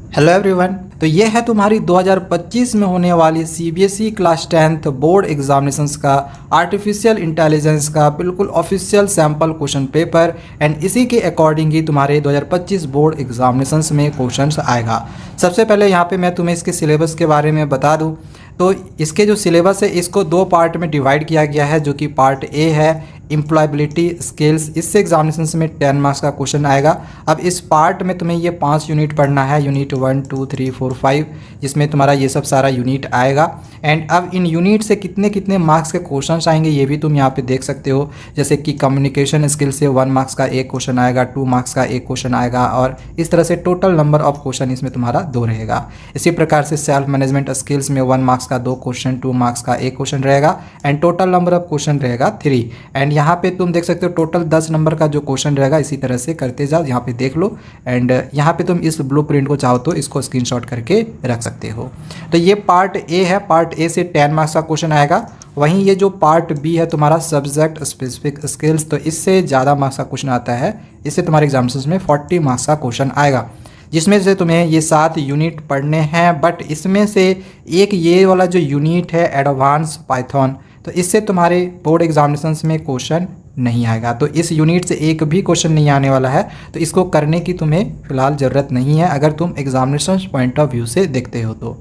Hello everyone. तो ये है तुम्हारी 2025 में होने वाली CBSE class 10th board examinations का आर्टिफिशियल इंटेलिजेंस का बिल्कुल official sample question paper and इसी के अकॉर्डिंग ही तुम्हारे 2025 बोर्ड एग्जामिनेशंस में क्वेश्चंस आएगा। सबसे पहले यहाँ पे मैं तुम्हें इसके सिलेबस के बारे में बता दूँ तो इसके जो सिलेबस है इसको दो पार्ट में डिवाइड किया गया है, जो कि पार्ट ए है एम्प्लॉयबिलिटी स्किल्स। इससे एग्जामिनेशन में 10 मार्क्स का क्वेश्चन आएगा। अब इस पार्ट में तुम्हें ये 5 यूनिट पढ़ना है, यूनिट 1 2 3 4 5, जिसमें तुम्हारा ये सब सारा यूनिट आएगा। एंड अब इन यूनिट से कितने कितने मार्क्स के क्वेश्चंस आएंगे ये भी तुम यहाँ पे देख सकते हो। जैसे कि कम्युनिकेशन स्किल से 1 मार्क्स का एक क्वेश्चन आएगा, 2 मार्क्स का एक क्वेश्चन आएगा, और इस तरह से टोटल नंबर ऑफ क्वेश्चन इसमें तुम्हारा 2 रहेगा। इसी प्रकार से सेल्फ मैनेजमेंट स्किल्स में 1 मार्क्स का 2 क्वेश्चन, 2 मार्क्स का एक क्वेश्चन रहेगा, and total number of question रहेगा 3। एंड यहाँ पे तुम देख सकते हो टोटल 10 नंबर का जो क्वेश्चन रहेगा। इसी तरह से करते जाओ, यहाँ पे देख लो। एंड यहाँ पे तुम इस ब्लूप्रिंट को चाहो तो इसको स्क्रीनशॉट करके रख सकते हो। तो ये पार्ट ए है। पार्ट ए से 10 मार्क्स का क्वेश्चन आएगा। वहीं ये जो पार्ट बी है तुम्हारा सब्जेक्ट स्पेसिफिक स्किल्स, तो इससे ज़्यादा मार्क्स का क्वेश्चन आता है। इससे तुम्हारे एग्जामिनेशन में 40 मार्क्स का क्वेश्चन आएगा, जिसमें से तुम्हें ये 7 यूनिट पढ़ने हैं। बट इसमें से एक ये वाला जो यूनिट है एडवांस पाइथन, तो इससे तुम्हारे बोर्ड एग्जामिनेशंस में क्वेश्चन नहीं आएगा। तो इस यूनिट से एक भी क्वेश्चन नहीं आने वाला है, तो इसको करने की तुम्हें फिलहाल ज़रूरत नहीं है अगर तुम एग्जामिनेशन पॉइंट ऑफ व्यू से देखते हो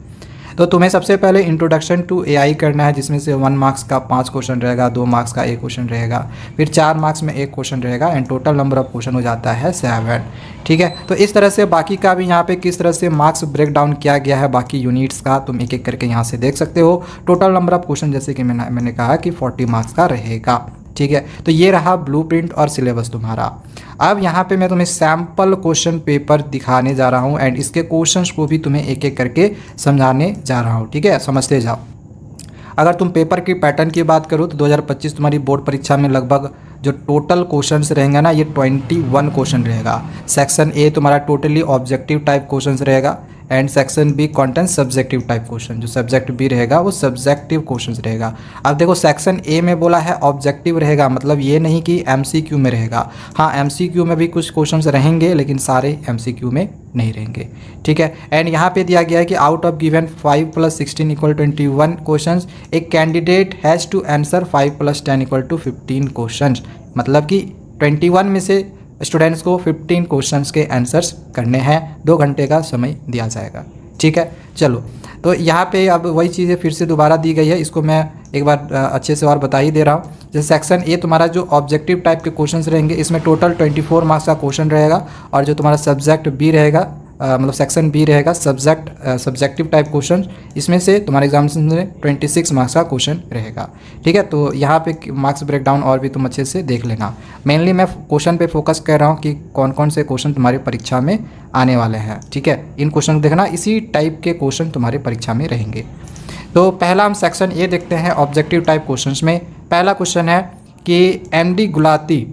तो तुम्हें सबसे पहले इंट्रोडक्शन टू एआई करना है, जिसमें से 1 मार्क्स का 5 क्वेश्चन रहेगा, 2 मार्क्स का एक क्वेश्चन रहेगा, फिर 4 मार्क्स में एक क्वेश्चन रहेगा, and total number of question हो जाता है 7। ठीक है, तो इस तरह से बाकी का भी यहाँ पे किस तरह से मार्क्स ब्रेक डाउन किया गया है बाकी यूनिट्स का तुम एक एक करके यहाँ से देख सकते हो। टोटल नंबर ऑफ क्वेश्चन जैसे कि मैंने कहा कि 40 मार्क्स का रहेगा। ठीक है, तो ये रहा ब्लूप्रिंट और सिलेबस तुम्हारा। अब यहाँ पे मैं तुम्हें सैम्पल क्वेश्चन पेपर दिखाने जा रहा हूँ, एंड इसके क्वेश्चंस को भी तुम्हें एक एक करके समझाने जा रहा हूँ। ठीक है, समझते जाओ। अगर तुम पेपर की पैटर्न की बात करो तो 2025 तुम्हारी बोर्ड परीक्षा में लगभग जो टोटल क्वेश्चंस रहेंगे ना, ये 21 क्वेश्चन रहेगा। सेक्शन ए तुम्हारा टोटली ऑब्जेक्टिव टाइप क्वेश्चंस रहेगा, and section B content subjective type question. जो सब्जेक्ट बी रहेगा वो सब्जेक्टिव क्वेश्चंस रहेगा। अब देखो सेक्शन ए में बोला है ऑब्जेक्टिव रहेगा, मतलब ये नहीं कि एमसीक्यू में रहेगा। हाँ, एमसीक्यू में भी कुछ क्वेश्चंस रहेंगे, लेकिन सारे एमसीक्यू में नहीं रहेंगे। ठीक है, एंड यहाँ पे दिया गया है कि आउट ऑफ गिवन 5 + 16 = 21 क्वेश्चन, एक candidate has to answer 5 + 10 = 15 question. मतलब कि 21 में से स्टूडेंट्स को 15 क्वेश्चंस के आंसर्स करने हैं। 2 घंटे का समय दिया जाएगा। ठीक है, चलो, तो यहाँ पे अब वही चीज़ें फिर से दोबारा दी गई है, इसको मैं एक बार अच्छे से और बता ही दे रहा हूँ। जैसे सेक्शन ए तुम्हारा जो ऑब्जेक्टिव टाइप के क्वेश्चंस रहेंगे, इसमें टोटल 24 मार्क्स का क्वेश्चन रहेगा, और जो तुम्हारा सब्जेक्ट बी रहेगा मतलब सेक्शन बी रहेगा सब्जेक्टिव टाइप क्वेश्चन, इसमें से तुम्हारे एग्जामिनेशन में 26 मार्क्स का क्वेश्चन रहेगा। ठीक है, तो यहाँ पे मार्क्स ब्रेक डाउन और भी तुम अच्छे से देख लेना। मेनली मैं क्वेश्चन पे फोकस कर रहा हूँ कि कौन कौन से क्वेश्चन तुम्हारी परीक्षा में आने वाले हैं। ठीक है, इन क्वेश्चन को देखना, इसी टाइप के क्वेश्चन तुम्हारी परीक्षा में रहेंगे। तो पहला हम सेक्शन ए देखते हैं ऑब्जेक्टिव टाइप क्वेश्चन में। पहला क्वेश्चन है कि MD Gulati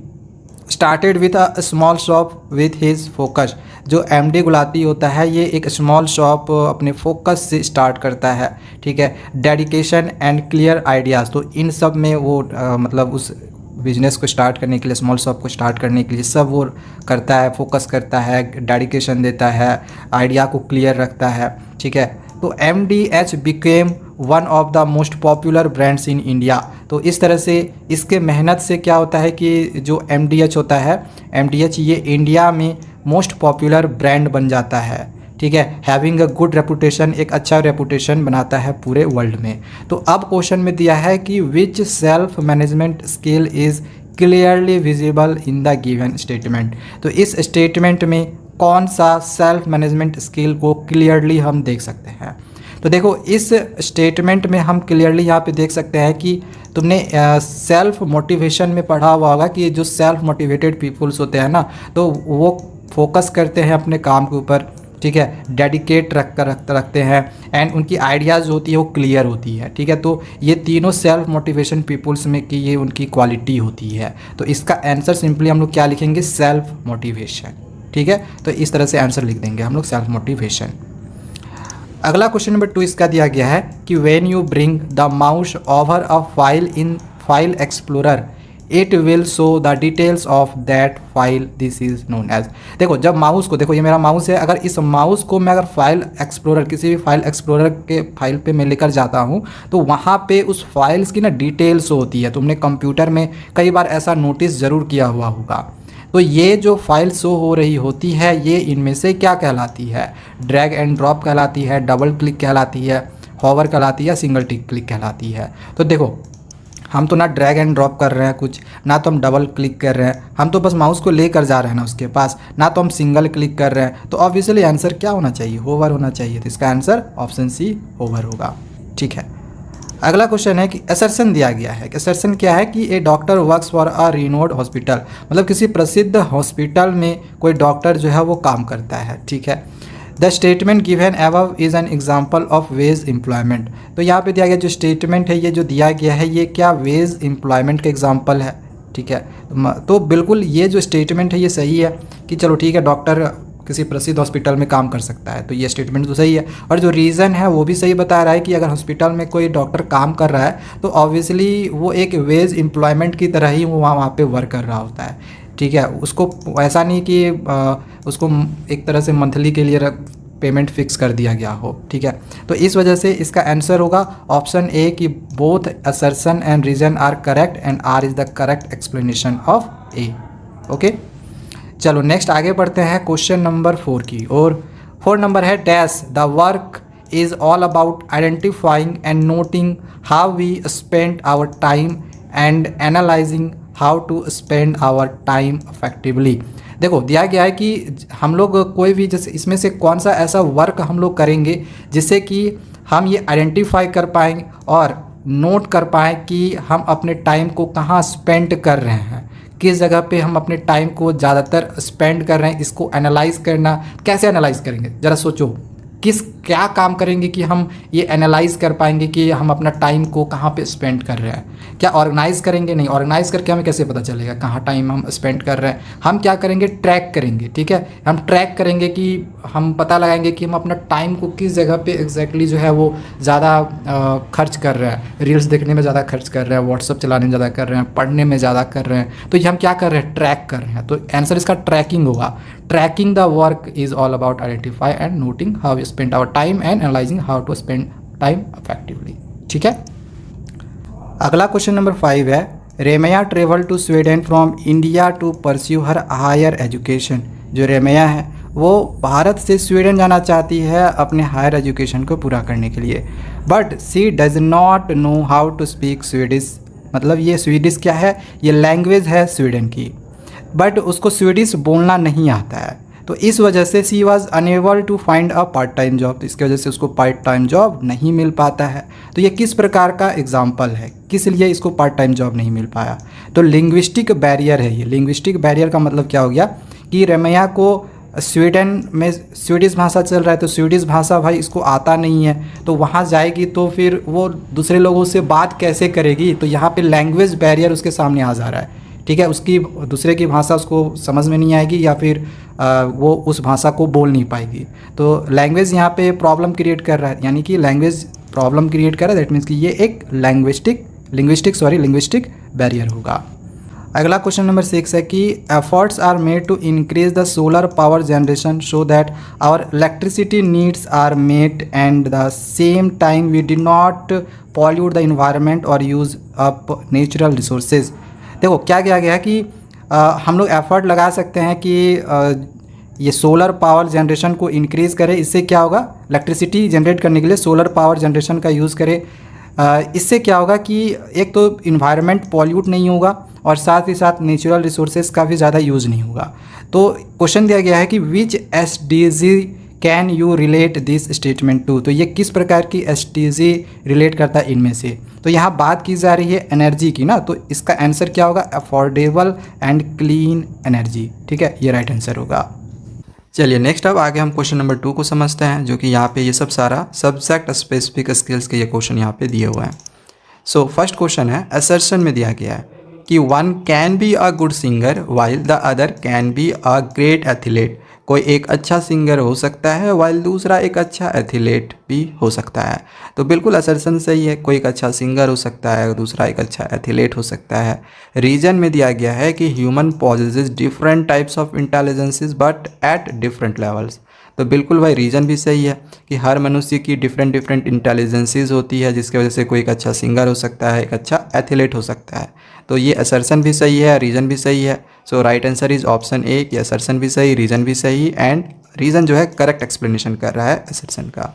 started with a small shop with his focus. जो एमडी गुलाती होता है ये एक स्मॉल शॉप अपने फोकस से स्टार्ट करता है। ठीक है, डेडिकेशन एंड क्लियर आइडियाज़, तो इन सब में वो मतलब उस बिजनेस को स्टार्ट करने के लिए, स्मॉल शॉप को स्टार्ट करने के लिए सब वो करता है, फोकस करता है, डेडिकेशन देता है, आइडिया को क्लियर रखता है। ठीक है, तो MDH became one of the most popular brands in India. तो इस तरह से इसके मेहनत से क्या होता है कि जो MDH होता है, MDH ये इंडिया में मोस्ट पॉपुलर ब्रांड बन जाता है। ठीक है, हैविंग अ गुड रेपुटेशन, एक अच्छा रेपुटेशन बनाता है पूरे वर्ल्ड में। तो अब क्वेश्चन में दिया है कि which self management skill is clearly visible in the given statement. तो इस स्टेटमेंट में कौन सा सेल्फ मैनेजमेंट स्किल को क्लियरली हम देख सकते हैं। तो देखो इस स्टेटमेंट में हम क्लियरली यहाँ पे देख सकते हैं कि तुमने सेल्फ मोटिवेशन में पढ़ा हुआ होगा कि जो सेल्फ मोटिवेटेड पीपल्स होते हैं ना, तो वो फोकस करते हैं अपने काम के ऊपर। ठीक है, डेडिकेट रखते हैं, एंड उनकी आइडियाज़ होती है वो क्लियर होती है। ठीक है, तो ये तीनों सेल्फ मोटिवेशन पीपल्स में की ये उनकी क्वालिटी होती है। तो इसका आंसर सिंपली हम लोग क्या लिखेंगे, सेल्फ मोटिवेशन। ठीक है, तो इस तरह से आंसर लिख देंगे हम लोग, सेल्फ मोटिवेशन। अगला क्वेश्चन नंबर 2 इसका दिया गया है कि when you bring the mouse over a file in file explorer it will show the details of that file, this is known as. देखो जब माउस को, देखो ये मेरा माउस है, अगर इस माउस को मैं अगर फाइल एक्सप्लोरर, किसी भी फाइल एक्सप्लोरर के फाइल पे मैं लेकर जाता हूँ तो वहाँ पे उस फाइल्स की ना डिटेल्स होती है। तुमने कंप्यूटर में कई बार ऐसा नोटिस ज़रूर किया हुआ होगा। तो ये जो फाइल शो हो रही होती है ये इनमें से क्या कहलाती है? ड्रैग एंड ड्रॉप कहलाती है, डबल क्लिक कहलाती है, हॉवर कहलाती है, सिंगल क्लिक कहलाती है। तो देखो हम तो ना ड्रैग एंड ड्रॉप कर रहे हैं कुछ, ना तो हम डबल क्लिक कर रहे हैं, हम तो बस माउस को लेकर जा रहे हैं ना उसके पास, ना तो हम सिंगल क्लिक कर रहे हैं। तो ऑब्वियसली आंसर क्या होना चाहिए? होवर होना चाहिए। तो इसका आंसर ऑप्शन सी होवर होगा। ठीक है, अगला क्वेश्चन है कि असर्शन दिया गया है। असर्शन क्या है कि a doctor works for a renowned hospital, मतलब किसी प्रसिद्ध हॉस्पिटल में कोई डॉक्टर जो है वो काम करता है। ठीक है, the statement given above is an example of ways employment. तो यहाँ पे दिया गया जो स्टेटमेंट है, ये जो दिया गया है ये क्या वेज एम्प्लॉयमेंट का एग्जाम्पल है? ठीक है, तो बिल्कुल ये जो स्टेटमेंट है ये सही है कि चलो ठीक है डॉक्टर किसी प्रसिद्ध हॉस्पिटल में काम कर सकता है, तो ये स्टेटमेंट तो सही है। और जो रीज़न है वो भी सही बता रहा है कि अगर हॉस्पिटल में कोई डॉक्टर काम कर रहा है तो ऑब्वियसली वो एक वेज एम्प्लॉयमेंट की तरह ही वो वहाँ पे वर्क कर रहा होता है। ठीक है, उसको ऐसा नहीं कि उसको एक तरह से मंथली के लिए पेमेंट फिक्स कर दिया गया हो। ठीक है, तो इस वजह से इसका आंसर होगा ऑप्शन ए कि both assertion and reason are correct and R is the correct explanation of A. Okay, चलो नेक्स्ट आगे बढ़ते हैं क्वेश्चन नंबर 4 की और 4 नंबर है dash the work is all about identifying and noting how we spend our time and analysing how to spend our time effectively. देखो दिया गया है कि हम लोग कोई भी, जैसे इसमें से कौन सा ऐसा वर्क हम लोग करेंगे जिससे कि हम ये आइडेंटिफाई कर पाएँ और नोट कर पाएँ कि हम अपने टाइम को कहाँ स्पेंड कर रहे हैं, किस जगह पे हम अपने टाइम को ज़्यादातर स्पेंड कर रहे हैं। इसको एनालाइज करना, कैसे एनालाइज करेंगे ज़रा सोचो, क्या काम करेंगे कि हम ये एनालाइज कर पाएंगे कि हम अपना टाइम को कहाँ पे स्पेंड कर रहे हैं? क्या ऑर्गेनाइज करेंगे? नहीं, ऑर्गेनाइज करके हमें कैसे पता चलेगा कहाँ टाइम हम स्पेंड कर रहे हैं? हम क्या करेंगे? ट्रैक करेंगे। ठीक है, हम ट्रैक करेंगे कि हम पता लगाएंगे कि हम अपना टाइम को किस जगह पे एग्जैक्टली जो है वो ज़्यादा खर्च कर रहे हैं। रील्स देखने में ज़्यादा खर्च कर रहे हैं, व्हाट्सअप चलाने में ज़्यादा कर रहे हैं, पढ़ने में ज़्यादा कर रहे हैं। तो ये हम क्या कर रहे हैं? ट्रैक कर रहे हैं। तो आंसर इसका ट्रैकिंग होगा। Tracking the work is all about identify and noting how we spend our time and analysing how to spend time effectively. ठीक है, अगला क्वेश्चन नंबर 5 है Remya travel to Sweden from India to pursue her higher education. जो रेमया है वो भारत से Sweden जाना चाहती है अपने हायर एजुकेशन को पूरा करने के लिए, but she does not know how to speak Swedish. मतलब ये स्वीडिश क्या है? ये लैंग्वेज है स्वीडन की, बट उसको स्वीडिश बोलना नहीं आता है। तो इस वजह से she was unable to find a part time job. तो इसकी वजह से उसको पार्ट टाइम जॉब नहीं मिल पाता है। तो ये किस प्रकार का एग्जाम्पल है, किस लिए इसको पार्ट टाइम जॉब नहीं मिल पाया? तो लिंग्विस्टिक बैरियर है ये। लिंग्विस्टिक बैरियर का मतलब क्या हो गया कि रेमया को स्वीडन में स्वीडिश भाषा चल रहा है, तो स्वीडिश भाषा भाई इसको आता नहीं है, तो वहाँ जाएगी तो फिर वो दूसरे लोगों से बात कैसे करेगी? तो यहाँ पे लैंग्वेज बैरियर उसके सामने आ जा रहा है। ठीक है, उसकी दूसरे की भाषा उसको समझ में नहीं आएगी या फिर वो उस भाषा को बोल नहीं पाएगी। तो लैंग्वेज यहाँ पे प्रॉब्लम क्रिएट कर रहा है, यानी कि लैंग्वेज प्रॉब्लम क्रिएट कर रहा है। दैट मीन्स कि ये एक लिंग्विस्टिक बैरियर होगा। अगला क्वेश्चन नंबर 6 है कि efforts are made to increase the solar power generation so that our electricity needs are met and the same time we do not pollute the environment और use up natural resources. देखो क्या किया गया है कि हम लोग एफर्ट लगा सकते हैं कि ये सोलर पावर जनरेशन को इंक्रीज़ करें। इससे क्या होगा? इलेक्ट्रिसिटी जनरेट करने के लिए सोलर पावर जनरेशन का यूज़ करें। इससे क्या होगा कि एक तो इन्वायरमेंट पॉल्यूट नहीं होगा और साथ ही साथ नेचुरल रिसोर्सेज का भी ज़्यादा यूज़ नहीं होगा। तो क्वेश्चन दिया गया है कि which SDG can you relate this statement to. तो ये किस प्रकार की SDG रिलेट करता है इनमें से? तो यहाँ बात की जा रही है एनर्जी की ना, तो इसका आंसर क्या होगा? Affordable and clean energy. ठीक है, ये राइट आंसर होगा। चलिए नेक्स्ट अब आगे हम क्वेश्चन नंबर 2 को समझते हैं, जो कि यहाँ पे ये सब सारा सब्जेक्ट स्पेसिफिक स्किल्स के ये क्वेश्चन यहाँ पे दिए हुए हैं। सो फर्स्ट क्वेश्चन है असर्शन में दिया गया है कि one can be a good singer while the other can be a great athlete. कोई एक अच्छा सिंगर हो सकता है वाइल दूसरा एक अच्छा एथलीट भी हो सकता है। तो बिल्कुल असर्शन सही है, कोई एक अच्छा सिंगर हो सकता है दूसरा एक अच्छा एथलीट हो सकता है। रीजन में दिया गया है कि human possesses different types of intelligences but at different levels. तो बिल्कुल भाई रीज़न भी सही है कि हर मनुष्य की डिफरेंट डिफरेंट इंटेलिजेंसीज होती है, जिसकी वजह से कोई एक अच्छा सिंगर हो सकता है, एक अच्छा एथलीट हो सकता है। तो ये असर्शन भी सही है, रीज़न भी सही है। So right answer is option A कि असर्शन भी सही, रीज़न भी सही, एंड रीज़न जो है करेक्ट एक्सप्लेनेशन कर रहा है असर्शन का।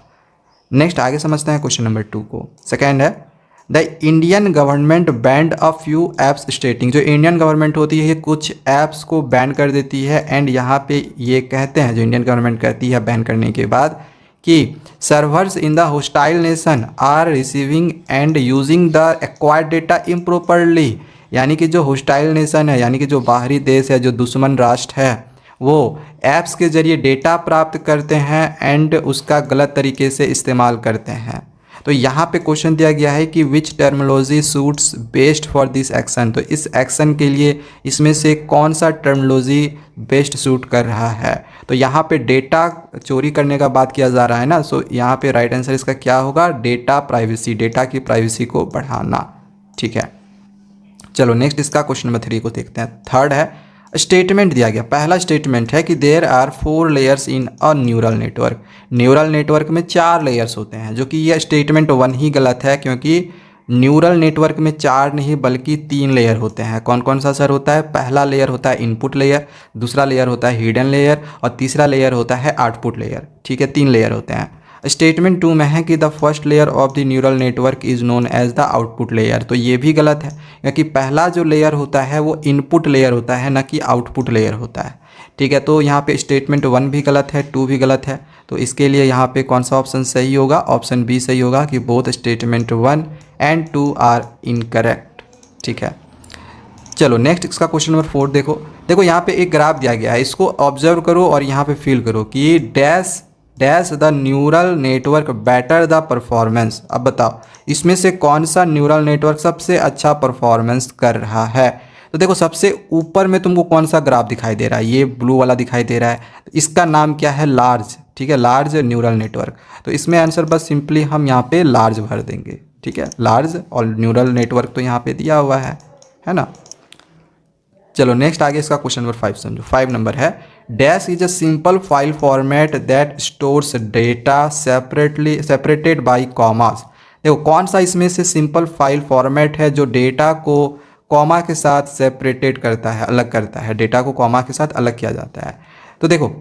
नेक्स्ट आगे समझते हैं क्वेश्चन नंबर 2 को। सेकेंड है the Indian government band a few apps स्टेटिंग। जो इंडियन गवर्नमेंट होती है ये कुछ ऐप्स को बैन कर देती है, एंड यहाँ पे ये कहते हैं, जो इंडियन गवर्नमेंट कहती है बैन करने के बाद, कि servers in the hostile nation are receiving and using the acquired data improperly. यानी कि जो होस्टाइल नेशन है, यानी कि जो बाहरी देश है, जो दुश्मन राष्ट्र है, वो ऐप्स के ज़रिए डेटा प्राप्त करते हैं एंड उसका गलत तरीके से इस्तेमाल करते हैं। तो यहाँ पे क्वेश्चन दिया गया है कि which terminology suits best for this action. तो इस एक्शन के लिए इसमें से कौन सा टर्मिनोलॉजी बेस्ट सूट कर रहा है। तो यहाँ पे डेटा चोरी करने का बात किया जा रहा है ना, सो यहाँ पे राइट आंसर इसका क्या होगा, डेटा प्राइवेसी, डेटा की प्राइवेसी को बढ़ाना। ठीक है, चलो नेक्स्ट इसका क्वेश्चन नंबर 3 को देखते हैं। थर्ड है स्टेटमेंट दिया गया। पहला स्टेटमेंट है कि there are 4 layers in a neural network. Neural network में 4 लेयर्स होते हैं, जो कि यह स्टेटमेंट 1 ही गलत है, क्योंकि न्यूरल नेटवर्क में 4 नहीं बल्कि 3 लेयर होते हैं। कौन कौन सा सर होता है? पहला लेयर होता है इनपुट लेयर, दूसरा लेयर होता है हिडन लेयर, और तीसरा लेयर होता है आउटपुट लेयर। ठीक है, 3 लेयर होते हैं। स्टेटमेंट 2 में है कि the first layer of the neural network is known as the output layer. तो ये भी गलत है, क्योंकि पहला जो लेयर होता है वो इनपुट लेयर होता है, ना कि आउटपुट लेयर होता है। ठीक है, तो यहाँ पे स्टेटमेंट 1 भी गलत है, 2 भी गलत है। तो इसके लिए यहाँ पे कौन सा ऑप्शन सही होगा? ऑप्शन बी सही होगा कि both statement 1 and 2 are incorrect. ठीक है, चलो नेक्स्ट इसका क्वेश्चन नंबर 4 देखो यहाँ पे एक ग्राफ दिया गया है, इसको ऑब्जर्व करो और यहाँ पे फील करो कि dash dash the neural network better the performance. अब बताओ इसमें से कौन सा न्यूरल नेटवर्क सबसे अच्छा परफॉर्मेंस कर रहा है। तो देखो सबसे ऊपर में तुमको कौन सा ग्राफ दिखाई दे रहा है? ये ब्लू वाला दिखाई दे रहा है, तो इसका नाम क्या है? लार्ज। ठीक है, लार्ज न्यूरल नेटवर्क। तो इसमें आंसर बस सिंपली हम यहाँ पे लार्ज भर देंगे। ठीक है, लार्ज और न्यूरल नेटवर्क तो यहाँ पे दिया हुआ है ना। चलो नेक्स्ट आगे इसका क्वेश्चन नंबर 5 समझो। 5 नंबर है dash is a simple file format that stores data separated by commas. देखो कौन सा इसमें से सिंपल फाइल फॉर्मेट है जो डेटा को कॉमा के साथ सेपरेटेड करता है, अलग करता है, डेटा को कॉमा के साथ अलग किया जाता है। तो देखो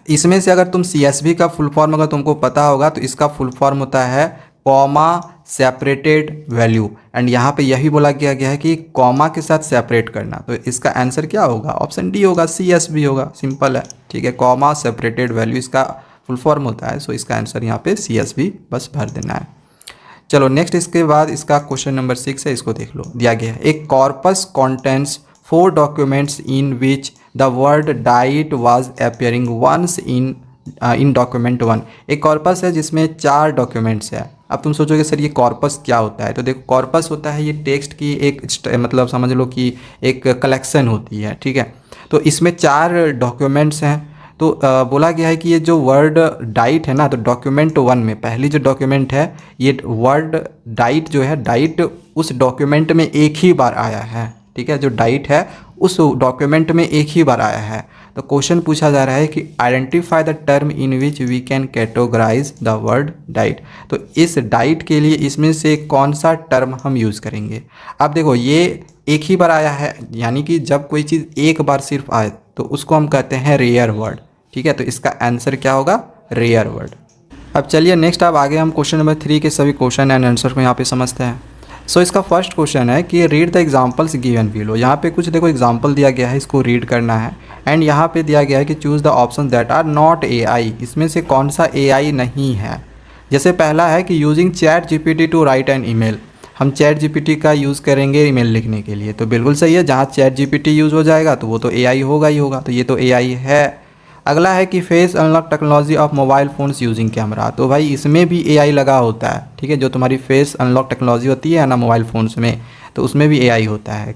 इसमें से अगर तुम CSV का फुल फॉर्म अगर तुमको पता होगा तो इसका फुल फॉर्म होता है कॉमा सेपरेटेड वैल्यू, एंड यहाँ पे यही बोला गया है कि कॉमा के साथ सेपरेट करना। तो इसका आंसर क्या होगा? ऑप्शन डी होगा, CSV होगा। सिंपल है। ठीक है, कॉमा सेपरेटेड वैल्यू इसका फुल फॉर्म होता है। सो इसका आंसर यहाँ पे CSV बस भर देना है। चलो नेक्स्ट इसके बाद इसका क्वेश्चन नंबर 6 है, इसको देख लो। दिया गया है एक corpus contents 4 documents in which the word diet was appearing once in document 1। एक कॉर्पस है जिसमें 4 डॉक्यूमेंट्स है। अब तुम सोचोगे सर ये कॉर्पस क्या होता है? तो देखो कॉर्पस होता है ये टेक्स्ट की एक मतलब समझ लो कि एक कलेक्शन होती है। ठीक है, तो इसमें 4 डॉक्यूमेंट्स हैं। तो बोला गया है कि ये जो वर्ड डाइट है ना, तो डॉक्यूमेंट 1 में पहली जो डॉक्यूमेंट है ये वर्ड डाइट जो है, डाइट उस डॉक्यूमेंट में एक ही बार आया है। ठीक है, जो डाइट है उस डॉक्यूमेंट में एक ही बार आया है। तो क्वेश्चन पूछा जा रहा है कि identify the term in which we can categorise the word diet. तो इस डाइट के लिए इसमें से कौन सा टर्म हम यूज़ करेंगे? अब देखो ये एक ही बार आया है, यानी कि जब कोई चीज़ एक बार सिर्फ आए तो उसको हम कहते हैं रेयर वर्ड। ठीक है, तो इसका आंसर क्या होगा? Rare word. अब चलिए नेक्स्ट अब आगे हम क्वेश्चन नंबर 3 के सभी क्वेश्चन एंड आंसर को यहाँ पे समझते हैं। सो इसका फर्स्ट क्वेश्चन है कि read the examples given below. यहाँ पे कुछ देखो एग्जाम्पल दिया गया है, इसको रीड करना है, एंड यहाँ पे दिया गया है कि choose the option that are not AI। इसमें से कौन सा AI नहीं है? जैसे पहला है कि using ChatGPT to write an email. हम ChatGPT का यूज़ करेंगे ईमेल लिखने के लिए, तो बिल्कुल सही है। जहाँ ChatGPT यूज़ हो जाएगा तो वो तो AI होगा ही होगा, तो ये तो AI है। अगला है कि face unlock technology of mobile phones using camera. तो भाई इसमें भी AI लगा होता है। ठीक है, जो तुम्हारी फेस अनलॉक टेक्नोलॉजी होती है ना मोबाइल फ़ोन्स में, तो उसमें भी AI होता है।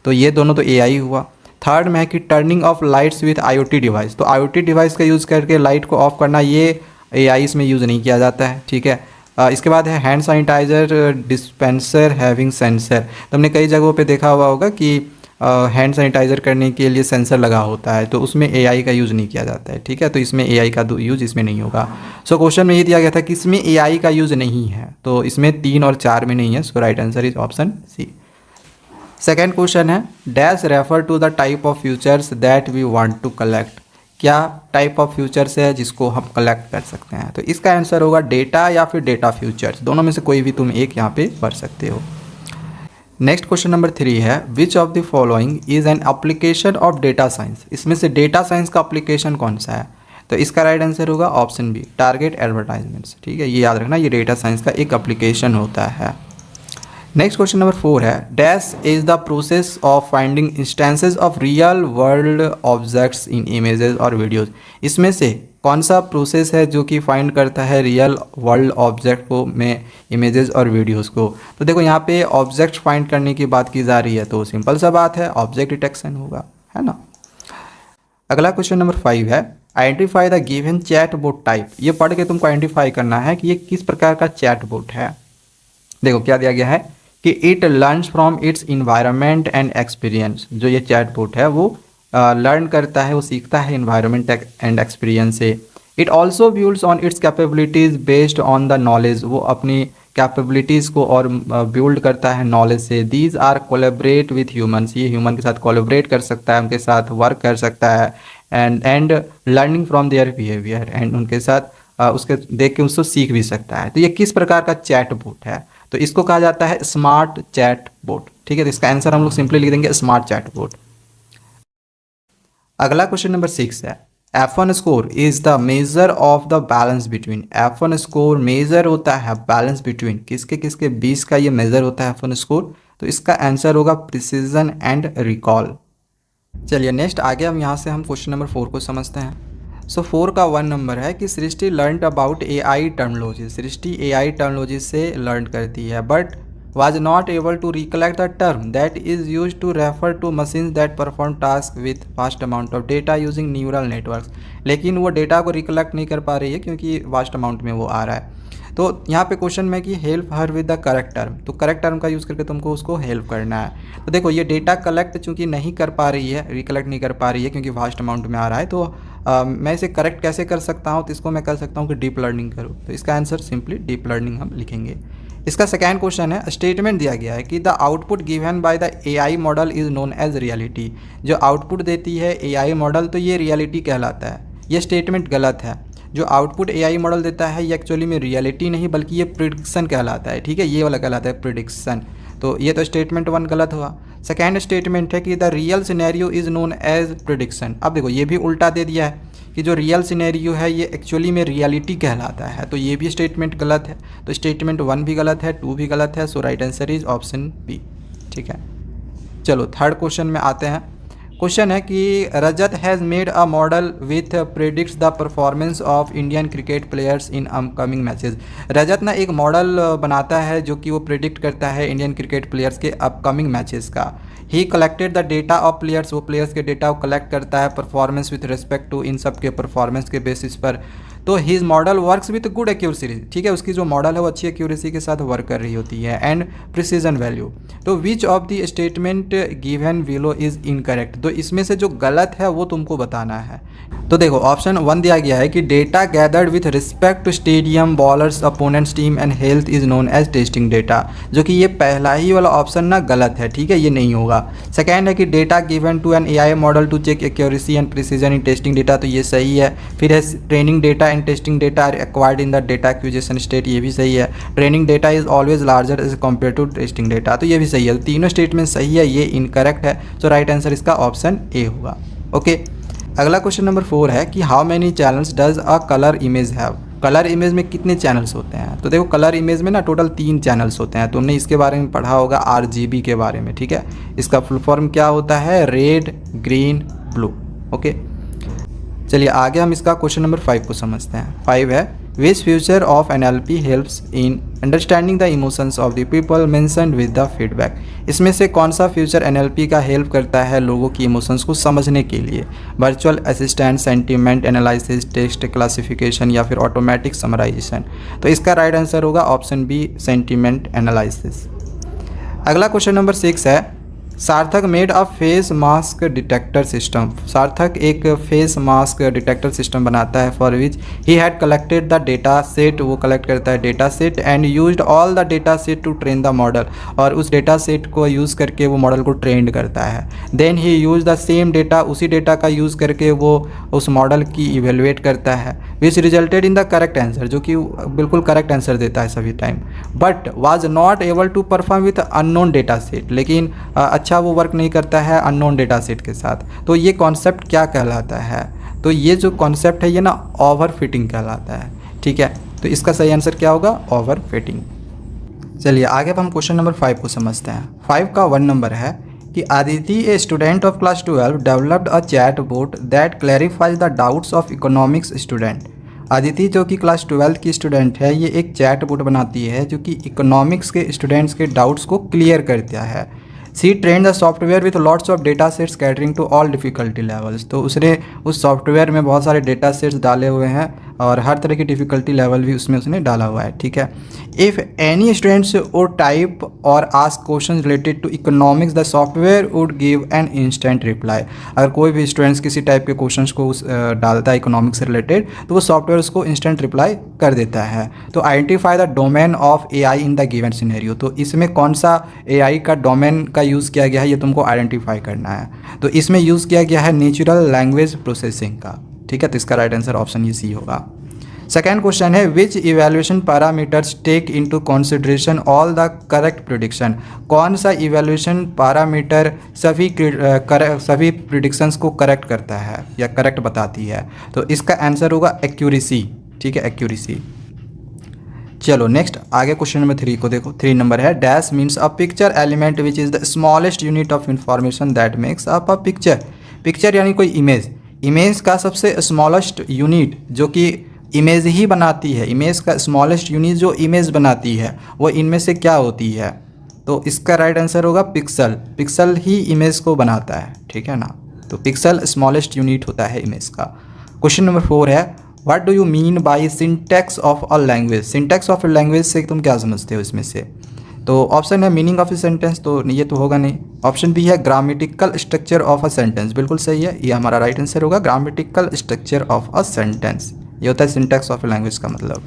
तो ये दोनों तो AI हुआ। थर्ड में है कि turning of lights with IoT device. तो IoT डिवाइस का यूज़ करके लाइट को ऑफ करना, ये AI इसमें यूज़ नहीं किया जाता है, ठीक है। इसके बाद है hand sanitiser dispenser having sensor. तो हमने कई जगहों पे देखा हुआ होगा कि हैंड सैनिटाइज़र करने के लिए सेंसर लगा होता है, तो उसमें AI का यूज़ नहीं किया जाता है, ठीक है। तो इसमें AI का यूज़ इसमें नहीं होगा। सो क्वेश्चन में ये दिया गया था कि इसमें AI का यूज़ नहीं है, तो इसमें 3 और 4 में नहीं है। So right answer is option C. Second question है dash refer to the type of futures that we want to collect. क्या टाइप ऑफ फ्यूचर्स है जिसको हम कलेक्ट कर सकते हैं? तो इसका आंसर होगा डेटा या फिर डेटा फ्यूचर्स, दोनों में से कोई भी तुम एक यहाँ पे पढ़ सकते हो। नेक्स्ट क्वेश्चन नंबर 3 है which of the following is an application of data science. इसमें से डेटा साइंस का एप्लीकेशन कौन सा है? तो इसका राइट आंसर होगा ऑप्शन बी टारगेट एडवर्टाइजमेंट्स, ठीक है। ये याद रखना, ये डेटा साइंस का एक एप्लीकेशन होता है। नेक्स्ट क्वेश्चन नंबर 4 है dash is the process of finding instances of real world objects in images और वीडियोस। इसमें से कौन सा प्रोसेस है जो कि फाइंड करता है रियल वर्ल्ड ऑब्जेक्ट को में इमेजेस और वीडियोस को? तो देखो यहाँ पे ऑब्जेक्ट फाइंड करने की बात की जा रही है, तो सिंपल सा बात है ऑब्जेक्ट डिटेक्शन होगा, है ना। अगला क्वेश्चन नंबर 5 है identify the given chat bot type. ये पढ़ के तुमको आइडेंटिफाई करना है कि ये किस प्रकार का चैट बोट है। देखो क्या दिया गया है कि it learns from its environment and experience. जो ये चैट बोट है वो लर्न करता है, वो सीखता है इन्वायरमेंट एंड एक्सपीरियंस से। It also builds on it's capabilities based on the knowledge. वो अपनी कैपेबिलिटीज़ को और बिल्ड करता है नॉलेज से। These are collaborate with humans. ये ह्यूमन के साथ कोलेबरेट कर सकता है, उनके साथ वर्क कर सकता है and learning from their behaviour, and उनके साथ उसके देख के उसको सीख भी सकता है। तो ये किस प्रकार का चैट बोट है? तो इसको कहा जाता है स्मार्ट चैट बोट, ठीक है। तो इसका आंसर हम लोग सिंपली लिख देंगे स्मार्ट चैट बोट। अगला क्वेश्चन नंबर 6 है F1 score is the measure of the balance between. F1 score measure होता है बैलेंस बिटवीन किसके किसके बीच का ये मेजर होता है F1 स्कोर। तो इसका आंसर होगा प्रिसीजन एंड रिकॉल। चलिए नेक्स्ट आगे हम क्वेश्चन नंबर 4 को समझते हैं। सो 4 का 1 नंबर है कि Srishti learn about AI terminology. Srishti AI terminology से लर्न करती है but was not able to recollect the term that is used to refer to machines that perform tasks with vast amount of data using neural networks। लेकिन वो data को recollect नहीं कर पा रही है क्योंकि वास्ट अमाउंट में वो आ रहा है। तो यहाँ पे क्वेश्चन में कि help her with the correct term. तो करेक्ट टर्म का यूज़ करके तुमको उसको हेल्प करना है। तो देखो ये डेटा कलेक्ट चूँकि नहीं कर पा रही है, रिकलेक्ट नहीं कर पा रही है क्योंकि वास्ट अमाउंट में आ रहा है, तो मैं इसे करेक्ट कैसे कर सकता हूँ? तो इसको मैं कर सकता हूँ कि डीप लर्निंग करूँ। तो इसका आंसर सिंपली डीप लर्निंग हम लिखेंगे। इसका सेकेंड क्वेश्चन है स्टेटमेंट दिया गया है कि the output given by the AI model is known as reality. जो आउटपुट देती है AI मॉडल तो ये रियलिटी कहलाता है। ये स्टेटमेंट गलत है। जो आउटपुट AI मॉडल देता है ये एक्चुअली में रियलिटी नहीं बल्कि ये प्रिडिक्शन कहलाता है, ठीक है। ये वाला कहलाता है प्रिडिक्शन। तो ये तो स्टेटमेंट 1 गलत हुआ। सेकेंड स्टेटमेंट है कि the real scenario is known as prediction. अब देखो ये भी उल्टा दे दिया है कि जो रियल सिनेरियो है ये एक्चुअली में रियलिटी कहलाता है, तो ये भी स्टेटमेंट गलत है। तो स्टेटमेंट 1 भी गलत है, 2 भी गलत है। So right answer is option B, ठीक है। चलो थर्ड क्वेश्चन में आते हैं। क्वेश्चन है कि Rajat has made a model with predicts the performance of Indian cricket players in upcoming matches. Rajat ना एक मॉडल बनाता है जो कि वो प्रेडिक्ट करता है इंडियन क्रिकेट प्लेयर्स के अपकमिंग मैचेस का। ही collected the data of players. वो प्लेयर्स के डेटा को कलेक्ट करता है परफॉर्मेंस विथ रिस्पेक्ट टू इन सब के परफॉर्मेंस के बेसिस पर। तो his model works with good accuracy, ठीक है। उसकी जो मॉडल है वो अच्छी एक्यूरेसी के साथ वर्क कर रही होती है एंड प्रिसीजन वैल्यू। तो which of the statement given below is incorrect. तो इसमें से जो गलत है वो तुमको बताना है। तो देखो ऑप्शन 1 दिया गया है कि data gathered with respect to stadium bowlers opponents team and health is known as testing data, जो कि ये पहला ही वाला ऑप्शन ना गलत है, ठीक है, ये नहीं होगा। सेकेंड है कि data given to an AI मॉडल to check accuracy and precision in testing data, तो ये सही है। फिर है training data and testing data are acquired in the data acquisition state, ये भी सही है। Training data is always larger as compare to testing data, तो ये भी सही है। तो तीनों स्टेटमेंट सही है, ये इनकरेक्ट है। सो राइट आंसर इसका ऑप्शन ए होगा। ओके, अगला क्वेश्चन नंबर 4 है कि how many channels does a colour image have. Colour image में कितने चैनल्स होते हैं? तो देखो कलर इमेज में ना टोटल 3 चैनल्स होते हैं। तुमने इसके बारे में पढ़ा होगा RGB के बारे में, ठीक है। इसका फुल फॉर्म क्या होता है? Red, green, blue. ओके, चलिए आगे हम इसका क्वेश्चन नंबर 5 को समझते हैं। 5 है which future of NLP helps in understanding the emotions of the people mentioned with the feedback. इसमें से कौन सा फीचर एनएलपी का हेल्प करता है लोगों की इमोशंस को समझने के लिए? Virtual assistant, sentiment analysis, text classification या फिर ऑटोमेटिक समराइजेशन। तो इसका राइट आंसर होगा ऑप्शन बी, सेंटीमेंट एनालिसिस। अगला क्वेश्चन नंबर 6 है, Sarthak made a face mask detector system. Sarthak एक फेस मास्क डिटेक्टर सिस्टम बनाता है for which he had collected the data set. वो कलेक्ट करता है data set and used all the data set to train the model. और उस data set को use करके वो मॉडल को ट्रेंड करता है। Then he use the same data, उसी डेटा का यूज़ करके वो उस मॉडल की इवेलुएट करता है which resulted in the correct answer, जो कि बिल्कुल करेक्ट आंसर देता है सभी time, but was not able to perform with unknown data set. लेकिन अच्छा वो वर्क नहीं करता है अननोन डेटा सेट के साथ। तो ये कॉन्सेप्ट क्या कहलाता है? तो ये जो कॉन्सेप्ट है ये ना ओवर फिटिंग कहलाता है। ठीक है, तो इसका सही आंसर क्या होगा? Over fitting. चलिए आगे अब हम क्वेश्चन नंबर 5 को समझते हैं। 5 का 1 नंबर है कि Aditi, a student of class 12, developed a chat bot that clarifies the doubts of economics student. Aditi जो कि क्लास 12 की स्टूडेंट है, ये एक चैट बोट बनाती है जो कि इकोनॉमिक्स के स्टूडेंट्स के डाउट्स को क्लियर करता है। She train the software with lots of data sets catering to all difficulty levels. तो उसने उस सॉफ्टवेयर में बहुत सारे डेटा सेट्स डाले हुए हैं और हर तरह की डिफ़िकल्टी लेवल भी उसमें उसने डाला हुआ है। ठीक है, if any students would type और ask question related to economics, the software would give an instant reply. अगर कोई भी स्टूडेंट्स किसी टाइप के क्वेश्चन को डालता है इकोनॉमिक्स से रिलेटेड, तो वो सॉफ्टवेयर उसको इंस्टेंट रिप्लाई कर देता है। तो identify the domain of AI in the given scenario. तो इसमें कौन सा एआई का डोमेन का यूज़ किया गया है ये तुमको आइडेंटिफाई करना है। तो इसमें यूज़ किया गया है नेचुरल लैंग्वेज प्रोसेसिंग का। ठीक है, तो इसका राइट आंसर ऑप्शन ये सी होगा। सेकेंड क्वेश्चन है, which evaluation parameters take into consideration all the correct prediction. कौन सा इवैल्यूएशन पैरामीटर सभी प्रिडिक्शंस को करेक्ट करता है या करेक्ट बताती है? तो इसका आंसर होगा एक्यूरेसी। ठीक है, एक्यूरेसी। चलो नेक्स्ट आगे क्वेश्चन नंबर 3 को देखो। 3 नंबर है, dash means a picture element which is the smallest unit of information that makes up a picture. Picture यानी कोई इमेज, इमेज का सबसे स्मॉलेस्ट यूनिट जो कि इमेज ही बनाती है, इमेज का स्मॉलेस्ट यूनिट जो इमेज बनाती है वो इनमें से क्या होती है? तो इसका राइट आंसर होगा पिक्सल। पिक्सल ही इमेज को बनाता है। ठीक है ना, तो पिक्सल स्मॉलेस्ट यूनिट होता है इमेज का। क्वेश्चन नंबर 4 है, what do you mean by syntax of a language. Syntax of a language से तुम क्या समझते हो इसमें से? तो ऑप्शन है मीनिंग ऑफ ए सेंटेंस, तो ये तो होगा नहीं। ऑप्शन बी है grammatical structure of a sentence, बिल्कुल सही है, ये हमारा राइट आंसर होगा। Grammatical structure of a sentence, ये होता है सिंटैक्स ऑफ ए लैंग्वेज का मतलब।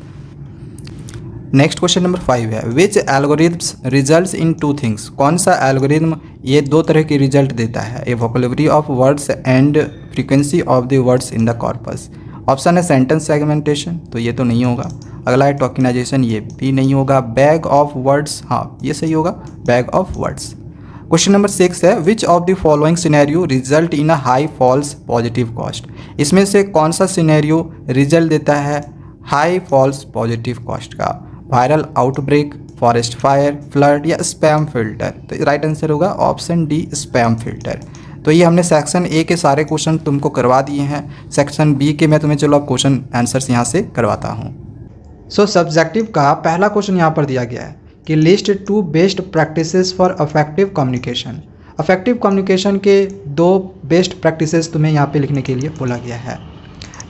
नेक्स्ट क्वेश्चन नंबर 5 है, विच एल्गोरिथम्स रिजल्ट्स इन 2 थिंग्स। कौन सा एल्गोरिथम ये 2 तरह की रिजल्ट देता है? A vocabulary of words and frequency of the words in the corpus. Option है सेंटेंस सेगमेंटेशन, तो ये तो नहीं होगा। अगला है टोकेनाइजेशन, ये भी नहीं होगा। बैग ऑफ वर्ड्स, हाँ ये सही होगा, bag of words. Question number 6 है, which of the following scenario result in a high false positive cost. इसमें से कौन सा सिनेरियो रिजल्ट देता है हाई फॉल्स पॉजिटिव कॉस्ट का? Viral outbreak, forest fire, flood या स्पैम फिल्टर। तो राइट आंसर होगा ऑप्शन डी, स्पैम फिल्टर। तो ये हमने सेक्शन ए के सारे क्वेश्चन तुमको करवा दिए हैं। सेक्शन बी के मैं तुम्हें चलो अब क्वेश्चन आंसर्स यहाँ से करवाता हूँ। सो सब्जेक्टिव का पहला क्वेश्चन यहाँ पर दिया गया है कि list 2 best practices for affective communication. Affective communication के 2 बेस्ट प्रैक्टिसेस तुम्हें यहाँ पे लिखने के लिए बोला गया है।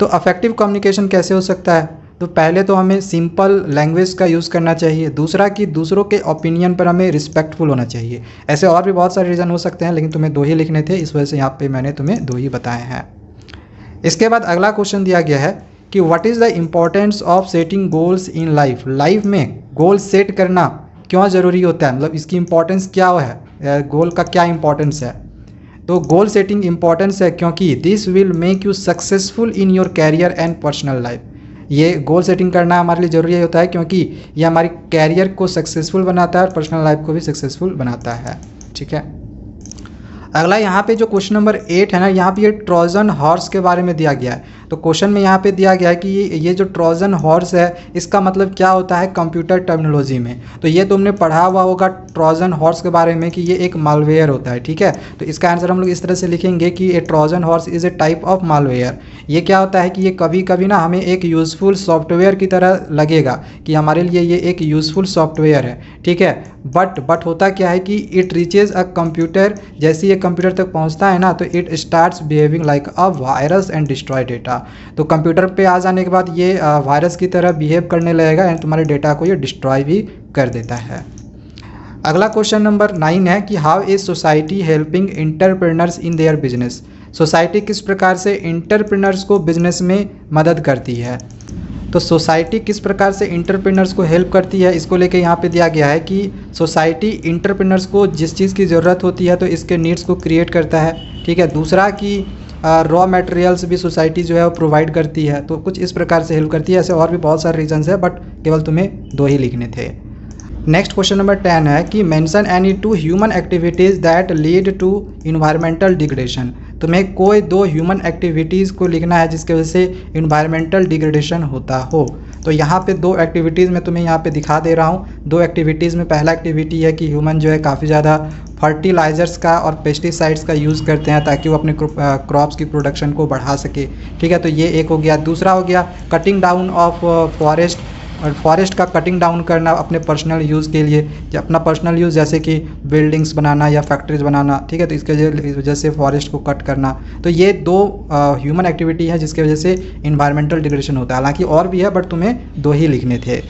तो अफेक्टिव कम्युनिकेशन कैसे हो सकता है? तो पहले तो हमें सिंपल लैंग्वेज का यूज़ करना चाहिए। दूसरा कि दूसरों के ओपिनियन पर हमें रिस्पेक्टफुल होना चाहिए। ऐसे और भी बहुत सारे रीज़न हो सकते हैं, लेकिन तुम्हें 2 ही लिखने थे, इस वजह से यहाँ पे मैंने तुम्हें 2 ही बताए हैं। इसके बाद अगला क्वेश्चन दिया गया है कि what is the importance of setting goals in life. Life में गोल सेट करना क्यों ज़रूरी होता है, मतलब इसकी इम्पोर्टेंस क्या है, गोल का क्या इम्पोर्टेंस है? तो गोल सेटिंग इम्पोर्टेंस है क्योंकि this will make you successful in your career and personal life. ये गोल सेटिंग करना हमारे लिए ज़रूरी होता है क्योंकि ये हमारी कैरियर को सक्सेसफुल बनाता है और पर्सनल लाइफ को भी सक्सेसफुल बनाता है। ठीक है, अगला यहाँ पे जो क्वेश्चन नंबर 8 है ना, यहाँ पे ये ट्रोजन हॉर्स के बारे में दिया गया है। तो क्वेश्चन में यहाँ पे दिया गया है कि ये जो ट्रोजन हॉर्स है इसका मतलब क्या होता है कंप्यूटर टर्मिनोलॉजी में। तो ये तुमने पढ़ा हुआ होगा ट्रोजन हॉर्स के बारे में कि ये एक मालवेयर होता है, ठीक है। तो इसका आंसर हम लोग इस तरह से लिखेंगे कि a Trojan horse is a type of malware. ये क्या होता है कि ये कभी कभी ना हमें एक यूज़फुल सॉफ्टवेयर की तरह लगेगा कि हमारे लिए ये एक यूज़फुल सॉफ्टवेयर है, ठीक है। बट होता क्या है कि इट रीचेज अ कंप्यूटर, जैसे ये कंप्यूटर तक पहुंचता है ना तो it starts behaving like a virus and destroy data. तो कंप्यूटर पे आ जाने के बाद ये वायरस की तरह बिहेव करने लगेगा एंड तुम्हारे डेटा को ये डिस्ट्रॉय भी कर देता है। अगला क्वेश्चन नंबर 9 है कि how is society helping entrepreneurs in their business. Society किस प्रकार से एंटरप्रेन्योर्स को बिजनेस में मदद करती है। तो सोसाइटी किस प्रकार से एंटरप्रेन्योर्स को हेल्प करती है, इसको लेके यहाँ पे दिया गया है कि सोसाइटी एंटरप्रेन्योर्स को जिस चीज़ की ज़रूरत होती है तो इसके नीड्स को क्रिएट करता है, ठीक है। दूसरा कि रॉ मटेरियल्स भी सोसाइटी जो है वो प्रोवाइड करती है, तो कुछ इस प्रकार से हेल्प करती है। ऐसे और भी बहुत सारे रीजंस है बट केवल तुम्हें 2 ही लिखने थे। नेक्स्ट क्वेश्चन नंबर 10 है कि mention any 2 human activities that lead to environmental degradation. तुम्हें कोई 2 ह्यूमन एक्टिविटीज़ को लिखना है जिसकी वजह से इन्वायरमेंटल डिग्रेडेशन होता हो। तो यहाँ पे 2 एक्टिविटीज़ मैं तुम्हें यहाँ पे दिखा दे रहा हूँ। 2 एक्टिविटीज़ में पहला एक्टिविटी है कि ह्यूमन जो है काफ़ी ज़्यादा फर्टिलाइज़र्स का और पेस्टिसाइड्स का यूज़ करते हैं ताकि वो अपने क्रॉप्स की प्रोडक्शन को बढ़ा सके, ठीक है। तो ये एक हो गया। दूसरा हो गया कटिंग डाउन ऑफ फॉरेस्ट, और फॉरेस्ट का कटिंग डाउन करना अपने पर्सनल यूज़ के लिए, अपना पर्सनल यूज़ जैसे कि बिल्डिंग्स बनाना या फैक्ट्रीज बनाना, ठीक है। तो इसके वजह से फॉरेस्ट को कट करना। तो ये 2 ह्यूमन एक्टिविटी है जिसकी वजह से इन्वायरमेंटल डिग्रेडेशन होता है। हालांकि और भी है बट तुम्हें 2 ही लिखने थे।